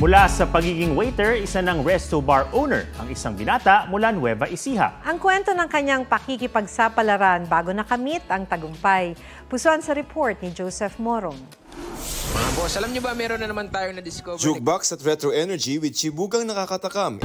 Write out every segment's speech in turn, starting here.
Mula sa pagiging waiter, isa ng resto bar owner ang isang binata mula Nueva Ecija. Ang kwento ng kanyang pakikipagsapalaran bago nakamit ang tagumpay. Pusuan sa report ni Joseph Morong. Mga boss, alam niyo ba meron na naman tayong na-discover? Jukebox at retro energy with chibugang nakakatakam.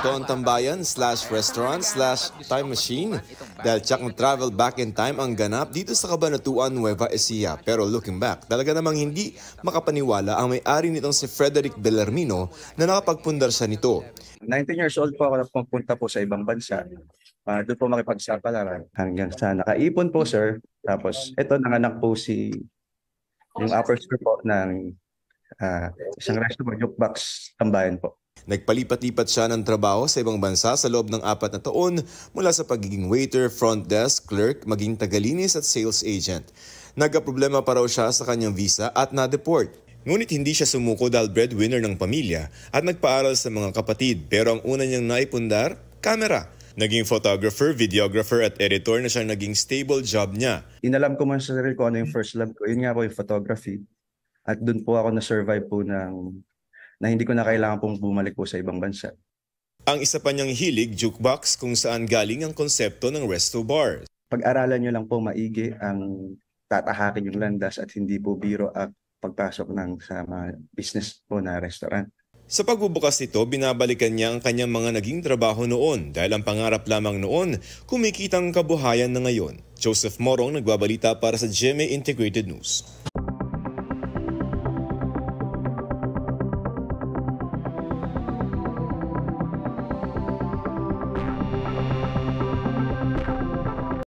Ito ang tambayan /restaurant/time machine dahil tsak na travel back in time ang ganap dito sa Cabanatuan, Nueva Ecija. Pero looking back, talaga namang hindi makapaniwala ang may-ari nitong si Frederick Bellarmino na nakapagpundar siya nito. 19 years old po ako na pumunta po sa ibang bansa. Doon po makipagsapalaran hanggang sa nakaipon po, sir. Tapos ito nanganak po yung upper sir po ng isang restaurant, Jukebox Tambayan po. Nagpalipat-lipat siya ng trabaho sa ibang bansa sa loob ng 4 na taon mula sa pagiging waiter, front desk, clerk, maging tagalinis at sales agent. Nagkaproblema pa raw siya sa kanyang visa at na-deport. Ngunit hindi siya sumuko dahil breadwinner ng pamilya at nagpaaral sa mga kapatid. Pero ang una niyang naipundar, camera. Naging photographer, videographer at editor na siya naging stable job niya. Inalam ko man sa sarili ko ano yung first love ko. Yun nga po yung photography. At doon po ako na-survive po na hindi ko na kailangan pong bumalik po sa ibang bansa. Ang isa pa niyang hilig, jukebox, kung saan galing ang konsepto ng resto bar. Pag-aralan niyo lang po maigi ang tatahakin yung landas at hindi po biro at pagpasok sa mga business po na restaurant. Sa pagbubukas nito, binabalikan niya ang kanyang mga naging trabaho noon dahil ang pangarap lamang noon, kumikitang kabuhayan na ngayon. Joseph Morong, nagbabalita para sa GMA Integrated News.